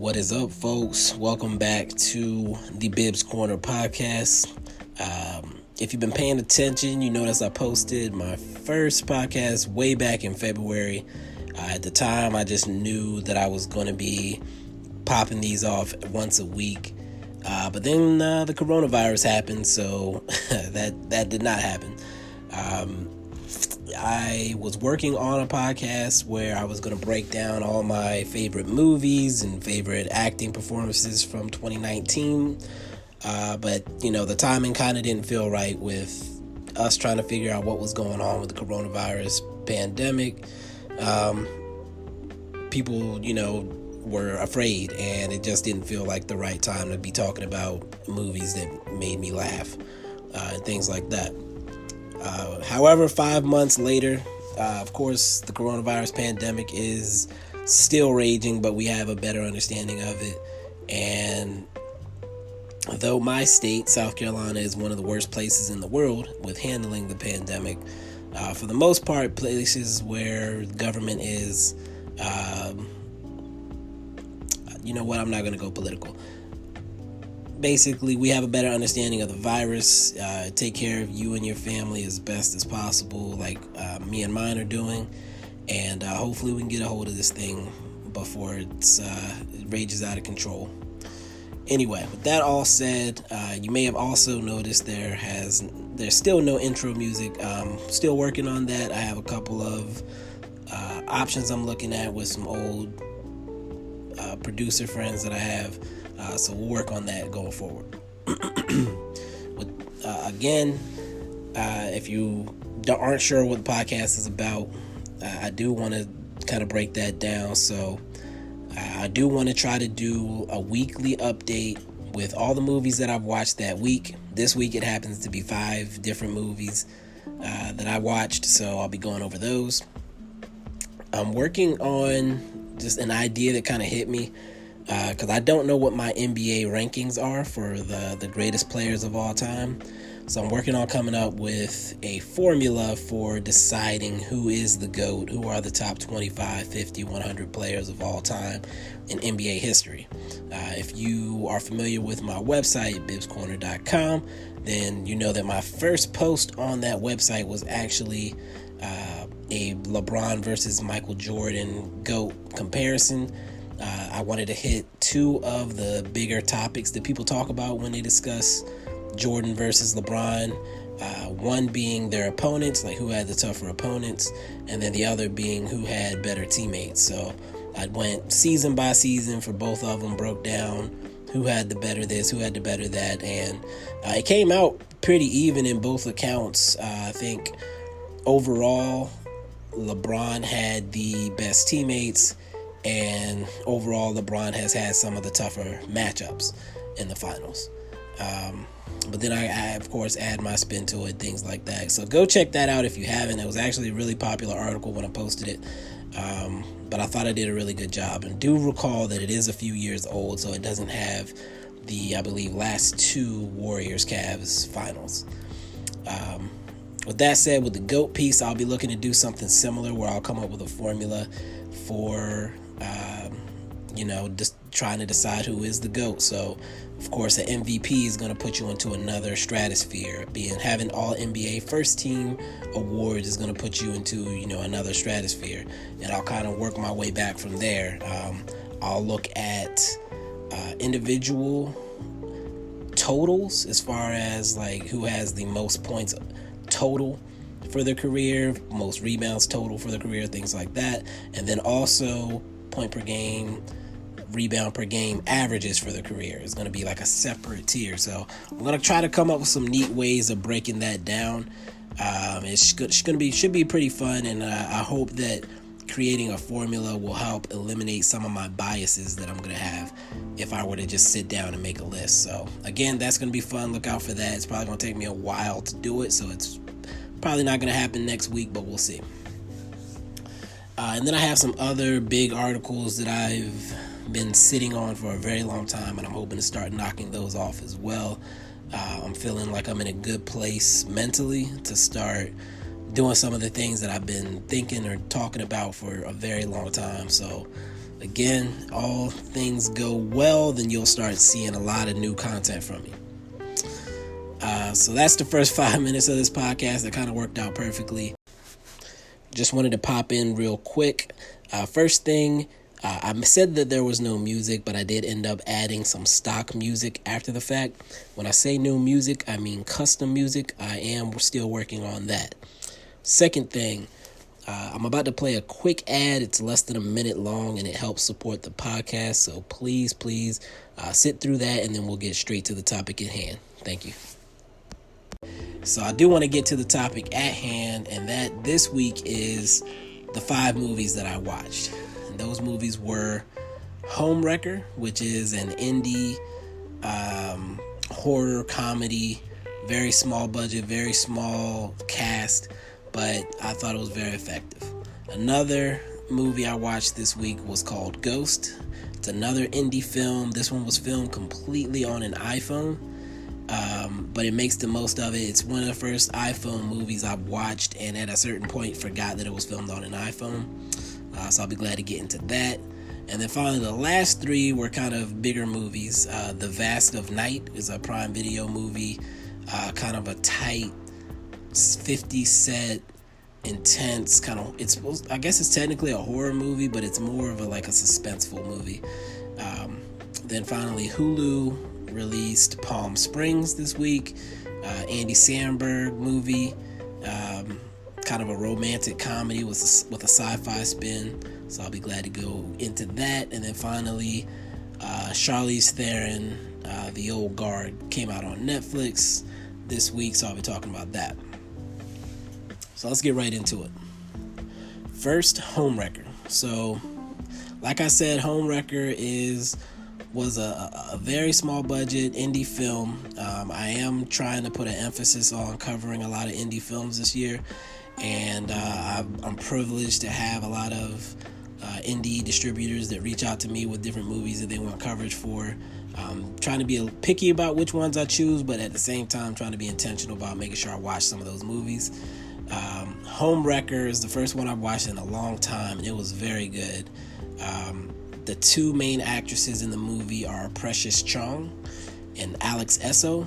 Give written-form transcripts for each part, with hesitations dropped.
What is up, folks? Welcome back to the Bibs Corner podcast. If you've been paying attention, you notice I posted my first podcast way back in February. At the time, I just knew that I was going to be popping these off once a week. But then the coronavirus happened, so that did not happen. I was working on a podcast where I was going to break down all my favorite movies and favorite acting performances from 2019. But, the timing kind of didn't feel right with us trying to figure out what was going on with the coronavirus pandemic. People, were afraid, and it just didn't feel like the right time to be talking about movies that made me laugh and things like that. However, 5 months later, of course, the coronavirus pandemic is still raging, but we have a better understanding of it. And though my state, South Carolina, is one of the worst places in the world with handling the pandemic, for the most part, places where government is, I'm not going to go political. Basically, we have a better understanding of the virus, take care of you and your family as best as possible, like me and mine are doing, and hopefully we can get a hold of this thing before it rages out of control. Anyway, with that all said, you may have also noticed there's still no intro music. Still working on that. I have a couple of options I'm looking at with some old producer friends that I have. So we'll work on that going forward. If you aren't sure what the podcast is about, I do want to kind of break that down. So I do want to try to do a weekly update with all the movies that I've watched that week. This week it happens to be 5 different movies that I watched, so I'll be going over those. I'm working on just an idea that kind of hit me. Because I don't know what my NBA rankings are for the greatest players of all time. So I'm working on coming up with a formula for deciding who is the GOAT, who are the top 25, 50, 100 players of all time in NBA history. If you are familiar with my website, bibscorner.com, then you know that my first post on that website was actually a LeBron versus Michael Jordan GOAT comparison. I wanted to hit 2 of the bigger topics that people talk about when they discuss Jordan versus LeBron. One being their opponents, like who had the tougher opponents, and then the other being who had better teammates. So I went season by season for both of them, broke down who had the better this, who had the better that, and it came out pretty even in both accounts. I think overall LeBron had the best teammates, and overall LeBron has had some of the tougher matchups in the finals. But then I of course add my spin to it, things like that. So go check that out if you haven't. It was actually a really popular article when I posted it. But I thought I did a really good job. And do recall that it is a few years old, so it doesn't have the, I believe, last 2 Warriors-Cavs finals. With that said, with the GOAT piece, I'll be looking to do something similar where I'll come up with a formula for just trying to decide who is the GOAT. So, of course, the MVP is going to put you into another stratosphere. Having all NBA first team awards is going to put you into, another stratosphere. And I'll kind of work my way back from there. I'll look at individual totals as far as like who has the most points total for their career, most rebounds total for their career, things like that. And then also point per game, rebound per game averages for their career. It's going to be like a separate tier. So I'm going to try to come up with some neat ways of breaking that down. Should be pretty fun, and I hope that creating a formula will help eliminate some of my biases that I'm going to have if I were to just sit down and make a list. So again, that's going to be fun. Look out for that. It's probably going to take me a while to do it, so it's probably not going to happen next week, but we'll see. And then I have some other big articles that I've been sitting on for a very long time, and I'm hoping to start knocking those off as well. I'm feeling like I'm in a good place mentally to start doing some of the things that I've been thinking or talking about for a very long time. So Again, all things go well, then you'll start seeing a lot of new content from me. So that's the first 5 minutes of this podcast. That kind of worked out perfectly. Just wanted to pop in real quick. First thing, I said that there was no music, but I did end up adding some stock music after the fact. When I say new music, I mean custom music. I am still working on that. Second thing, I'm about to play a quick ad. It's less than a minute long, and it helps support the podcast. So please sit through that, and then we'll get straight to the topic at hand. Thank you. So I do want to get to the topic at hand, and that this week is the 5 movies that I watched. And those movies were Homewrecker, which is an indie horror comedy, very small budget, very small cast, but I thought it was very effective. Another movie I watched this week was called Ghost. It's another indie film. This one was filmed completely on an iPhone. But it makes the most of it. It's one of the first iPhone movies I've watched, and at a certain point forgot that it was filmed on an iPhone. So I'll be glad to get into that. And then finally, the last 3 were kind of bigger movies. The Vast of Night is a Prime Video movie, kind of a tight 50 set, intense kind of. I guess it's technically a horror movie, but it's more of a suspenseful movie. Then finally, Hulu released Palm Springs this week, Andy Samberg movie, kind of a romantic comedy with a sci-fi spin, so I'll be glad to go into that. And then finally, Charlize Theron, The Old Guard, came out on Netflix this week, so I'll be talking about that. So let's get right into it. First, Homewrecker. So like I said, Homewrecker was a very small budget indie film. I am trying to put an emphasis on covering a lot of indie films this year, and I'm privileged to have a lot of indie distributors that reach out to me with different movies that they want coverage for. Trying to be picky about which ones I choose, but at the same time trying to be intentional about making sure I watch some of those movies. Homewrecker is the first one I've watched in a long time, and it was very good. The 2 main actresses in the movie are Precious Chong and Alex Esso.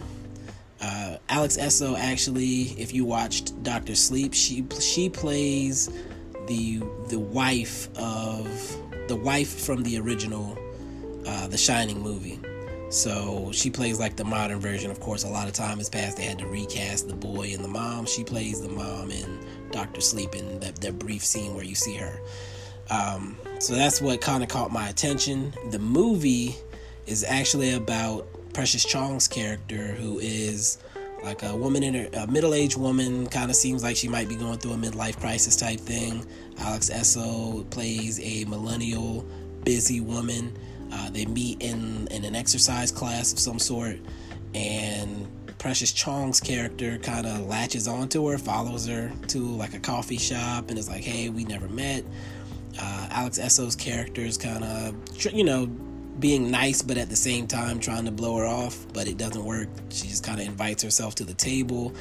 Alex Esso, actually, if you watched Dr. Sleep, she plays the wife from the original The Shining movie. So she plays the modern version. Of course, a lot of time has passed. They had to recast the boy and the mom. She plays the mom in Dr. Sleep in that brief scene where you see her. So that's what kind of caught my attention. The movie is actually about Precious Chong's character, who is a woman a middle-aged woman, kind of seems like she might be going through a midlife crisis type thing. Alex Esso plays a millennial, busy woman. They meet in an exercise class of some sort, and Precious Chong's character kind of latches onto her, follows her to a coffee shop, and is like, hey, we never met. Alex Esso's character is kind of, being nice, but at the same time trying to blow her off, but it doesn't work. She just kind of invites herself to the table.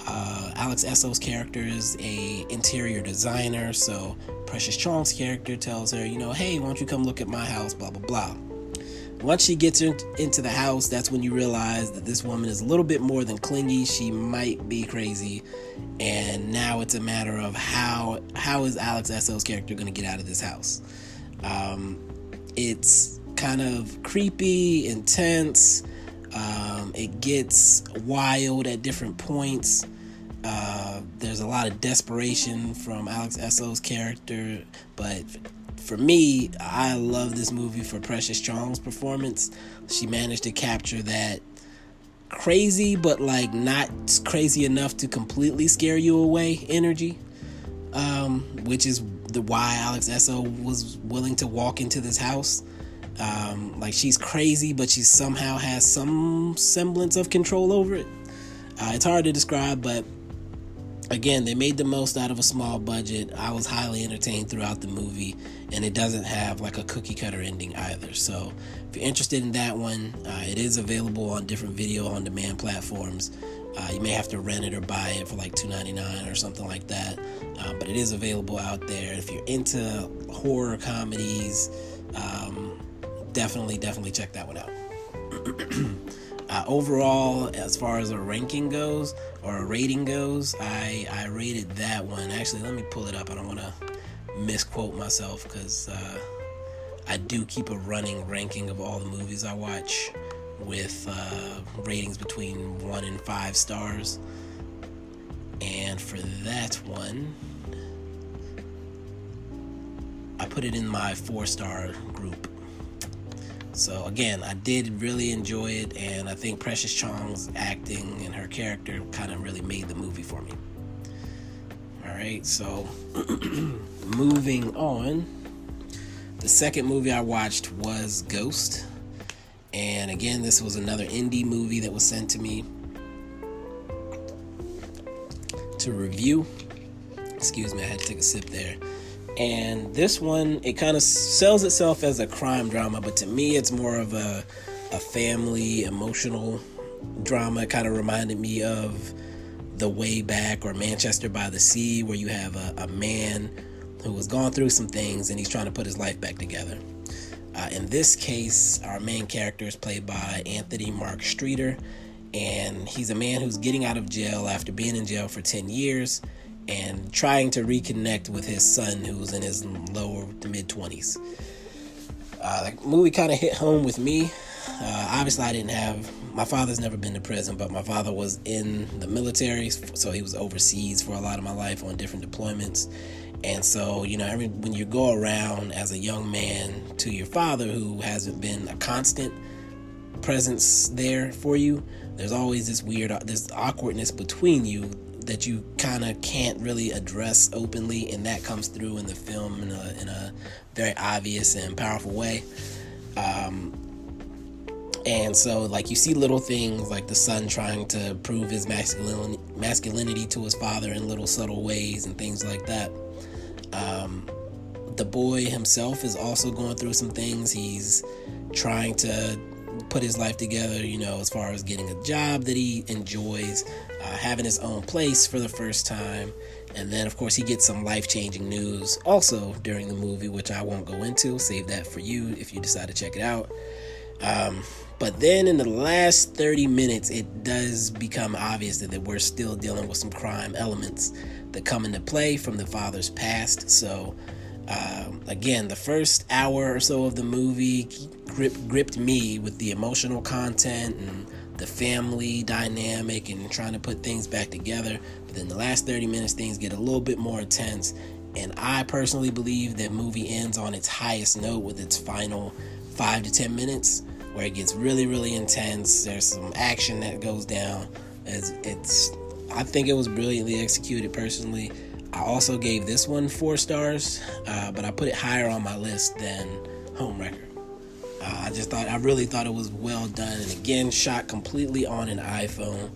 Alex Esso's character is a interior designer, so Precious Chong's character tells her, hey, why don't you come look at my house, blah, blah, blah. Once she gets into the house, that's when you realize that this woman is a little bit more than clingy. She might be crazy, and now it's a matter of how is Alex Esso's character going to get out of this house. It's kind of creepy, intense. It gets wild at different points. There's a lot of desperation from Alex Esso's character, but for me, I love this movie for Precious Chong's performance. She managed to capture that crazy, but not crazy enough to completely scare you away energy, which is why Alex Esso was willing to walk into this house. She's crazy, but she somehow has some semblance of control over it. It's hard to describe, but again, they made the most out of a small budget. I was highly entertained throughout the movie, and it doesn't have a cookie cutter ending either. So if you're interested in that one, it is available on different video on demand platforms. You may have to rent it or buy it for $2.99 or something like that, but it is available out there. If you're into horror comedies, Definitely check that one out. Overall, as far as a ranking goes or a rating goes, I rated that one. Actually, let me pull it up. I don't want to misquote myself because I do keep a running ranking of all the movies I watch with ratings between 1 and 5 stars. And for that one, I put it in my 4-star group. So again, I did really enjoy it, and I think Precious Chong's acting and her character kind of really made the movie for me. Alright, so moving on. The second movie I watched was Ghost. And again, this was another indie movie that was sent to me to review. Excuse me, I had to take a sip there. And this one, it kind of sells itself as a crime drama, but to me it's more of a family emotional drama. It kind of reminded me of The Way Back or Manchester by the Sea, where you have a man who has gone through some things and he's trying to put his life back together. In this case, our main character is played by Anthony Mark Streeter, and he's a man who's getting out of jail after being in jail for 10 years and trying to reconnect with his son, who's in his lower to mid-20s. The movie kind of hit home with me. Obviously, my father's never been to prison, but my father was in the military, so he was overseas for a lot of my life on different deployments. And so, when you go around as a young man to your father who hasn't been a constant presence there for you, there's always this awkwardness between you that you kind of can't really address openly, and that comes through in the film in a very obvious and powerful way. And so, like, you see little things like the son trying to prove his masculinity to his father in little subtle ways and things like that. The boy himself is also going through some things. He's trying to put his life together, as far as getting a job that he enjoys, having his own place for the first time. And then, of course, he gets some life-changing news also during the movie, which I won't go into. Save that for you if you decide to check it out. But then in the last 30 minutes, it does become obvious that we're still dealing with some crime elements that come into play from the father's past. So, again, the first hour or so of the movie gripped me with the emotional content and the family dynamic and trying to put things back together. But then the last 30 minutes, things get a little bit more intense. And I personally believe that movie ends on its highest note with its final 5 to 10 minutes, where it gets really, really intense. There's some action that goes down. I think it was brilliantly executed personally. I also gave this one 4 stars, but I put it higher on my list than Homewrecker. I really thought it was well done, and again, shot completely on an iPhone,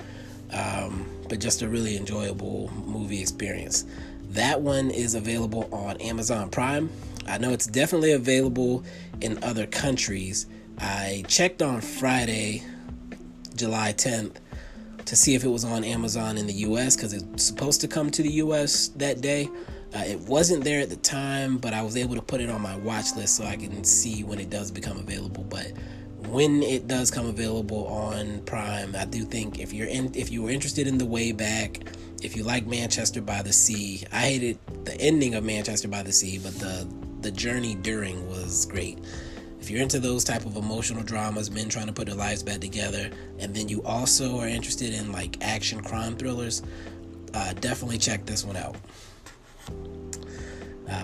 but just a really enjoyable movie experience. That one is available on Amazon Prime. I know it's definitely available in other countries. I checked on Friday, July 10th, to see if it was on Amazon in the US, because it's supposed to come to the US that day. It wasn't there at the time, but I was able to put it on my watch list so I can see when it does become available. But when it does come available on Prime, I do think if you were interested in The Way Back, if you like Manchester by the Sea, I hated the ending of Manchester by the Sea, but the journey during was great. If you're into those type of emotional dramas, men trying to put their lives back together, and then you also are interested in like action crime thrillers, definitely check this one out.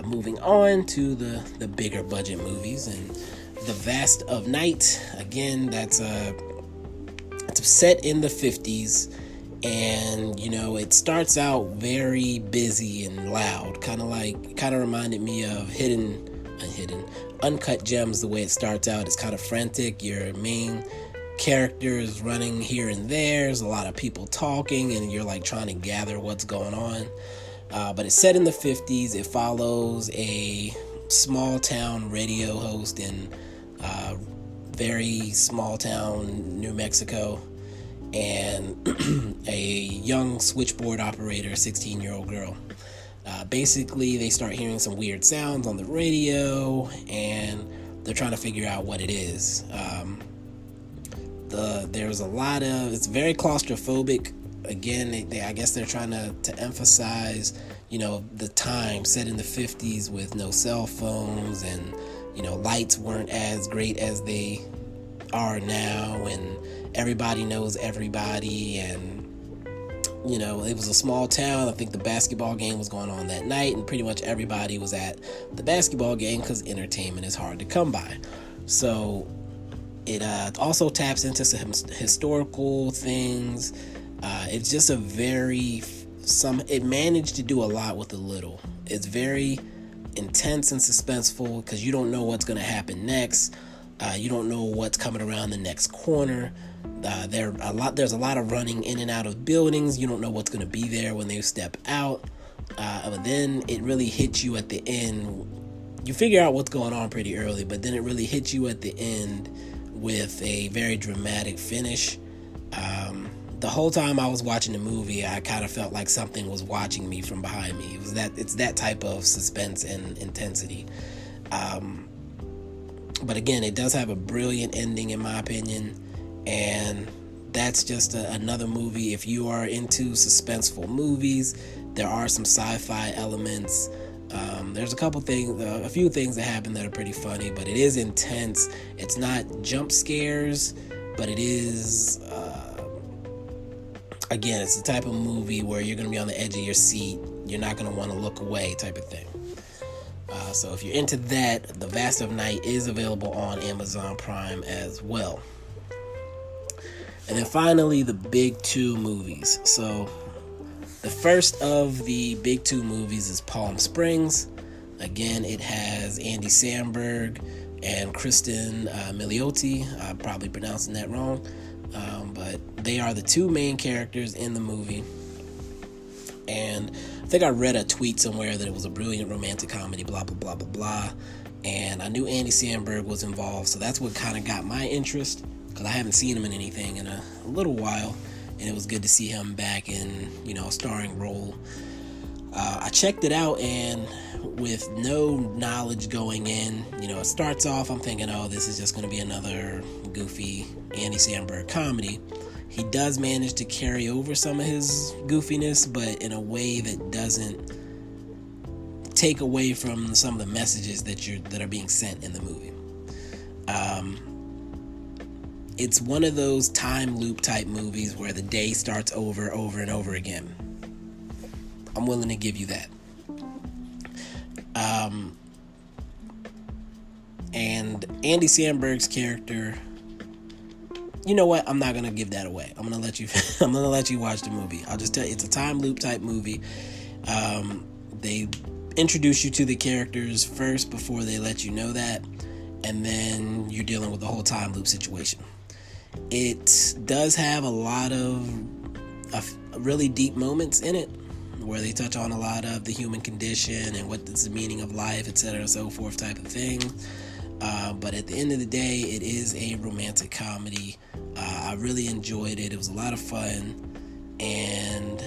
Moving on to the bigger budget movies, and The Vast of Night. Again, that's it's set in the 50s, and it starts out very busy and loud, kind of reminded me of Uncut Gems. The way it starts out is kind of frantic. Your main character is running here and there's a lot of people talking, and you're like trying to gather what's going on. But it's set in the 50s. It follows a small town radio host in very small town New Mexico, and a young switchboard operator, 16-year-old girl. Basically, they start hearing some weird sounds on the radio, and they're trying to figure out what it is. There's a lot of, it's very claustrophobic. Again, I guess they're trying to emphasize, the time set in the 50s with no cell phones, and lights weren't as great as they are now, and everybody knows everybody, and it was a small town. I think the basketball game was going on that night, and pretty much everybody was at the basketball game because entertainment is hard to come by. So it also taps into some historical things. It's just it managed to do a lot with a little. It's very intense and suspenseful because you don't know what's going to happen next. You don't know what's coming around the next corner. There's a lot of running in and out of buildings. You don't know what's going to be there when they step out. But then it really hits you at the end. You figure out what's going on pretty early, but then it really hits you at the end with a very dramatic finish. The whole time I was watching the movie, I kind of felt like something was watching me from behind me. It's that type of suspense and intensity. But again, it does have a brilliant ending, in my opinion, and that's just another movie. If you are into suspenseful movies, there are some sci-fi elements. There's a few things that happen that are pretty funny, but it is intense. It's not jump scares, but it is, again, it's the type of movie where you're going to be on the edge of your seat. You're not going to want to look away type of thing. So if you're into that, The Vast of Night is available on Amazon Prime as well. And then finally, the big two movies. So the first of the big two movies is Palm Springs. Again, it has Andy Samberg and Kristen Milioti. I'm probably pronouncing that wrong. But they are the two main characters in the movie. And I think I read a tweet somewhere that it was a brilliant romantic comedy, blah, blah, blah, blah, blah. And I knew Andy Samberg was involved, so that's what kind of got my interest, because I haven't seen him in anything in a little while, and it was good to see him back in, a starring role. I checked it out, and with no knowledge going in, it starts off, I'm thinking, this is just going to be another goofy Andy Samberg comedy. He does manage to carry over some of his goofiness, but in a way that doesn't take away from some of the messages that are being sent in the movie. It's one of those time loop type movies where the day starts over and over again. I'm willing to give you that. And Andy Samberg's character, you know what? I'm not gonna give that away. I'm gonna let you watch the movie. I'll just tell you, it's a time loop type movie. They introduce you to the characters first before they let you know that, and then you're dealing with the whole time loop situation. It does have a lot of really deep moments in it, where they touch on a lot of the human condition and what is the meaning of life, etc., and so forth type of thing. But at the end of the day, it is a romantic comedy. I really enjoyed it. It was a lot of fun. And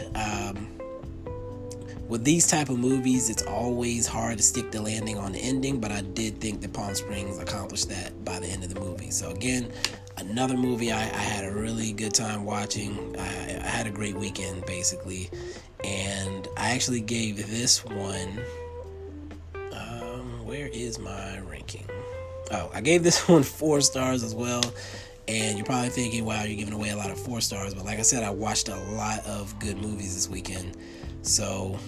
with these type of movies, it's always hard to stick the landing on the ending, but I did think that Palm Springs accomplished that by the end of the movie. So again, another movie I had a really good time watching. I had a great weekend, basically. And I actually gave this one, where is my ranking? I gave this one 4 stars as well. And you're probably thinking, wow, you're giving away a lot of 4 stars. But like I said, I watched a lot of good movies this weekend. So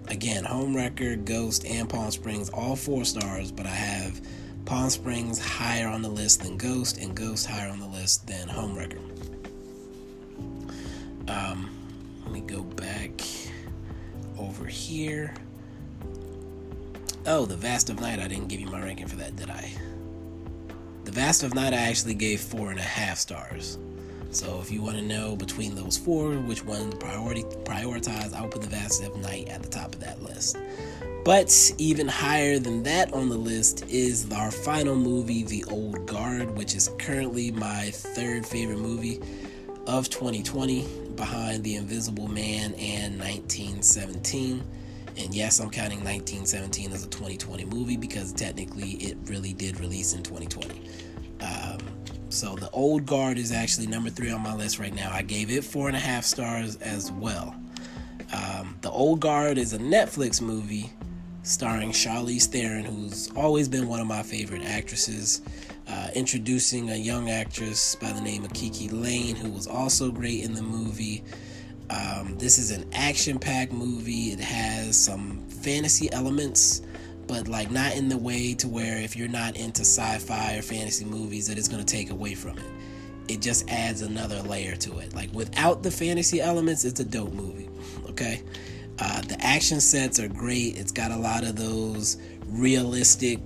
again, Homewrecker, Ghost, and Palm Springs, all 4 stars. But I have Palm Springs higher on the list than Ghost, and Ghost higher on the list than Homewrecker. Let me go back over here. Oh, The Vast of Night, I didn't give you my ranking for that, did I? The Vast of Night, I actually gave 4.5 stars. So if you want to know between those 4, which one to prioritize, I'll put The Vast of Night at the top of that list. But even higher than that on the list is our final movie, The Old Guard, which is currently my 3rd favorite movie of 2020, behind The Invisible Man and 1917. And yes, I'm counting 1917 as a 2020 movie because technically it really did release in 2020. So The Old Guard is actually number 3 on my list right now. I gave it 4.5 stars as well. The Old Guard is a Netflix movie starring Charlize Theron, who's always been one of my favorite actresses, introducing a young actress by the name of Kiki Lane, who was also great in the movie. This is an action-packed movie. It has some fantasy elements, but like not in the way to where if you're not into sci-fi or fantasy movies that it's going to take away from it. It just adds another layer to it. Like without the fantasy elements, it's a dope movie. Okay. The action sets are great. It's got a lot of those realistic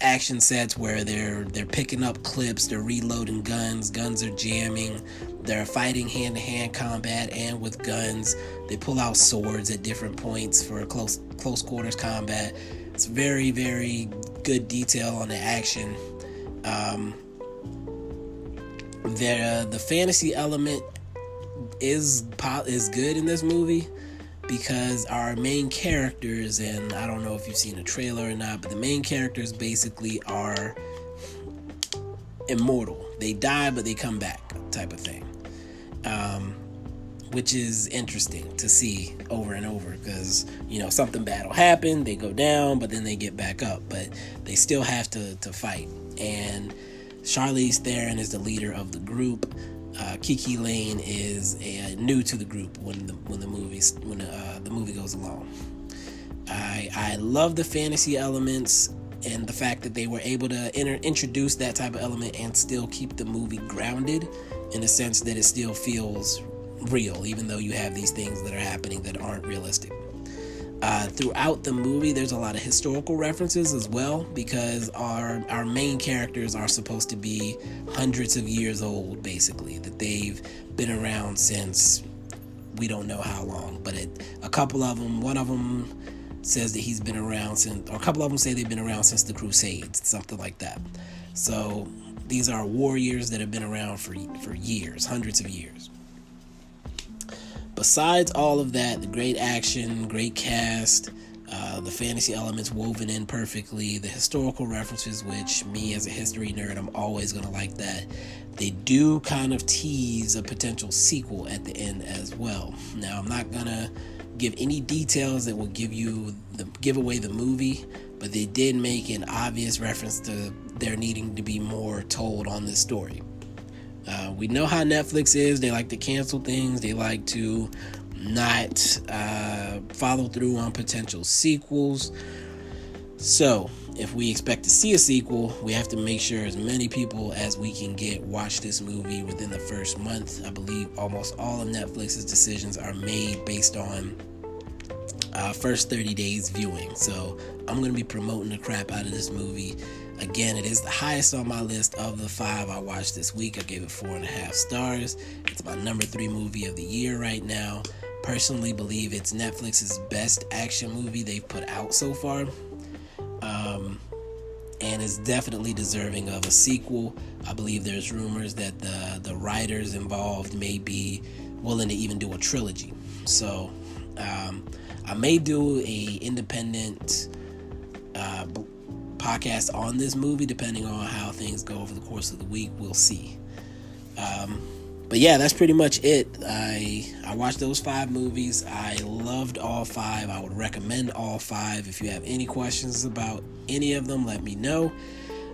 action sets where they're picking up clips, they're reloading guns are jamming, they're fighting hand-to-hand combat and with guns. They pull out swords at different points for close quarters combat. It's very, very good detail on the action. The fantasy element is good in this movie because our main characters, and I don't know if you've seen the trailer or not, but the main characters basically are immortal. They die, but they come back, type of thing. Which is interesting to see over and over because, something bad will happen, they go down, but then they get back up, but they still have to fight. And Charlize Theron is the leader of the group. Kiki Lane is new to the group when the movie goes along. I love the fantasy elements and the fact that they were able to introduce that type of element and still keep the movie grounded in the sense that it still feels real, even though you have these things that are happening that aren't realistic. Throughout the movie, there's a lot of historical references as well because our main characters are supposed to be hundreds of years old, basically, that they've been around since we don't know how long, but a couple of them, one of them says that he's been around since, or a couple of them say they've been around since the Crusades, something like that. So these are warriors that have been around for years, hundreds of years. Besides all of that, the great action, great cast, the fantasy elements woven in perfectly, the historical references, which me as a history nerd, I'm always going to like that. They do kind of tease a potential sequel at the end as well. Now, I'm not going to give any details that will give away the movie, but they did make an obvious reference to there needing to be more told on this story. We know how Netflix is. They like to cancel things. They like to not follow through on potential sequels. So if we expect to see a sequel, we have to make sure as many people as we can get watch this movie within the first month. I believe almost all of Netflix's decisions are made based on first 30 days viewing. So I'm going to be promoting the crap out of this movie. Again, it is the highest on my list of the 5 I watched this week. I gave it 4.5 stars. It's my number 3 movie of the year right now. Personally believe it's Netflix's best action movie they've put out so far. And is definitely deserving of a sequel. I believe there's rumors that the writers involved may be willing to even do a trilogy. So I may do a independent podcast on this movie depending on how things go over the course of the week. We'll see. But yeah, that's pretty much it. I watched those 5 movies. I loved all 5. I would recommend all 5. If you have any questions about any of them, let me know.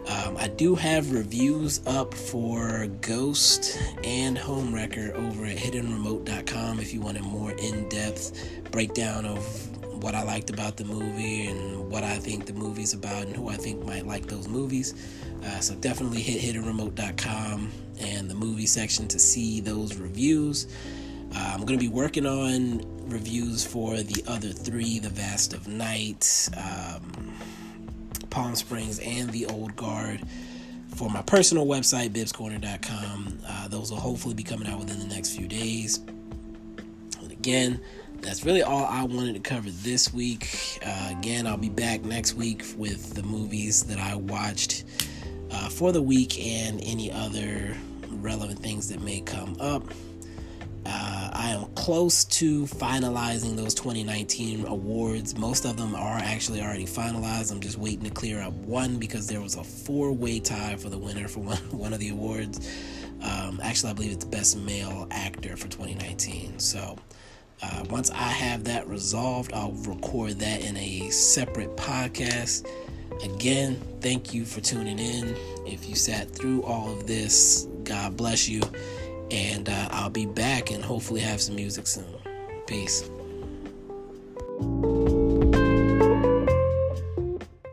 I do have reviews up for Ghost and Homewrecker over at hiddenremote.com if you want a more in-depth breakdown of what I liked about the movie and what I think the movie's about and who I think might like those movies. So definitely hit hiddenremote.com and the movie section to see those reviews. I'm going to be working on reviews for the other 3, The Vast of Night, Palm Springs, and The Old Guard for my personal website, bibscorner.com. Those will hopefully be coming out within the next few days. And again, that's really all I wanted to cover this week. Again, I'll be back next week with the movies that I watched for the week and any other relevant things that may come up. I am close to finalizing those 2019 awards. Most of them are actually already finalized. I'm just waiting to clear up one because there was a 4-way tie for the winner for one of the awards. Actually, I believe it's Best Male Actor for 2019. So once I have that resolved, I'll record that in a separate podcast. Again, thank you for tuning in. If you sat through all of this, God bless you. And I'll be back and hopefully have some music soon. Peace.